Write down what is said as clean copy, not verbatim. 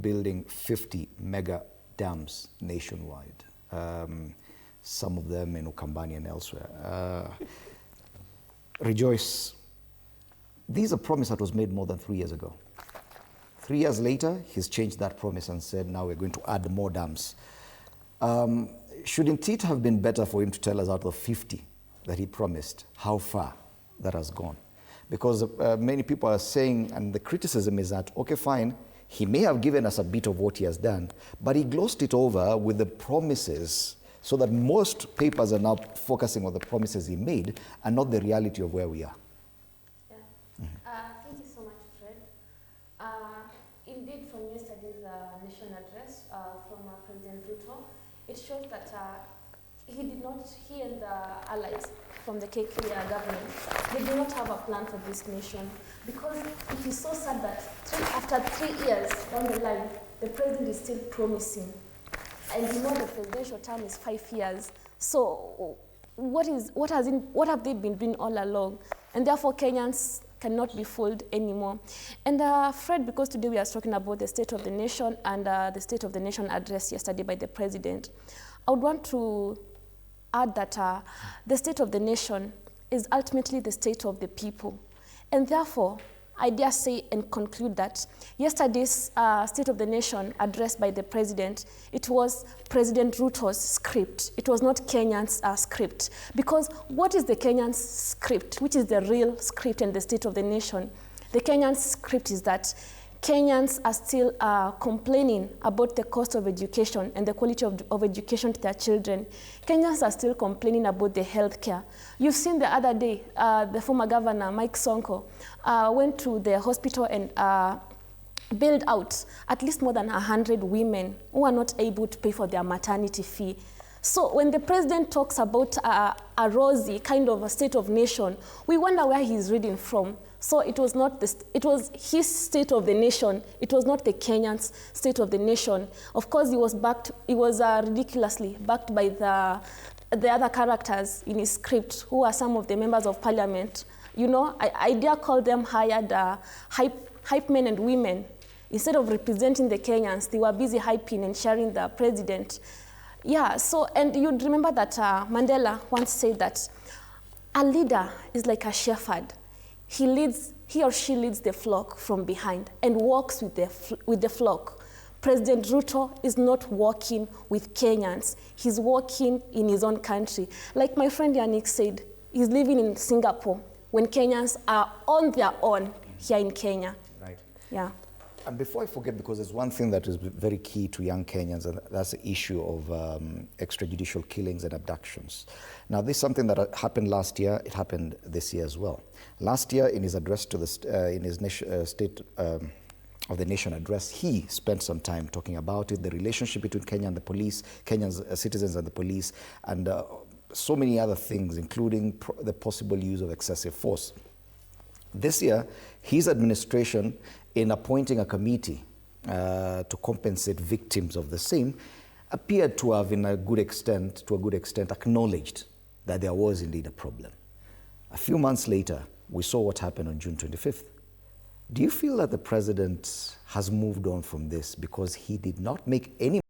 building 50 mega dams nationwide, some of them in Ukambani and elsewhere. Rejoice, these are promises that was made more than 3 years ago. 3 years later, he's changed that promise and said, now we're going to add more dams. Shouldn't it have been better for him to tell us out of 50 that he promised, how far that has gone? Because many people are saying, and the criticism is that, okay, fine, he may have given us a bit of what he has done, but he glossed it over with the promises, so that most papers are now focusing on the promises he made and not the reality of where we are. Yeah. Thank you so much, Fred. Indeed, from yesterday's nation address from President Ruto, it shows that he and the allies from the KK government, they do not have a plan for this nation, because it is so sad that after 3 years down the line, the president is still promising. And you know the presidential term is 5 years. So what have they been doing all along? And therefore Kenyans cannot be fooled anymore. And Fred, because today we are talking about the State of the Nation and the State of the Nation address yesterday by the president, I would want to add that the State of the Nation is ultimately the state of the people. And therefore, I dare say and conclude that yesterday's State of the Nation address by the president, it was President Ruto's script. It was not Kenyan's script. Because what is the Kenyan script, which is the real script in the State of the Nation? The Kenyan script is that Kenyans are still complaining about the cost of education and the quality of education to their children. Kenyans are still complaining about the health care. You've seen the other day, the former governor, Mike Sonko, went to the hospital and bailed out at least more than 100 women who are not able to pay for their maternity fee. So when the president talks about a rosy kind of a state of nation, we wonder where he's reading from. So it was not it was his state of the nation. It was not the Kenyan's state of the nation. Of course, he was ridiculously backed by the other characters in his script, who are some of the members of parliament. You know, I dare call them hired hype men and women. Instead of representing the Kenyans, they were busy hyping and sharing the president. Yeah, so, and you'd remember that Mandela once said that a leader is like a shepherd. He or she leads the flock from behind and walks with the flock. President Ruto is not walking with Kenyans. He's walking in his own country. Like my friend Yannick said, he's living in Singapore when Kenyans are on their own here in Kenya. Right. Yeah. And before I forget, because there's one thing that is very key to young Kenyans, and that's the issue of extrajudicial killings and abductions. Now, this is something that happened last year. It happened this year as well. Last year, in his address to in his State of the Nation address, he spent some time talking about it, the relationship between Kenya and the police, Kenyan's citizens and the police, and so many other things, including the possible use of excessive force. This year, his administration, in appointing a committee to compensate victims of the same, appeared to have, to a good extent, acknowledged that there was indeed a problem. A few months later, we saw what happened on June 25th. Do you feel that the president has moved on from this because he did not make any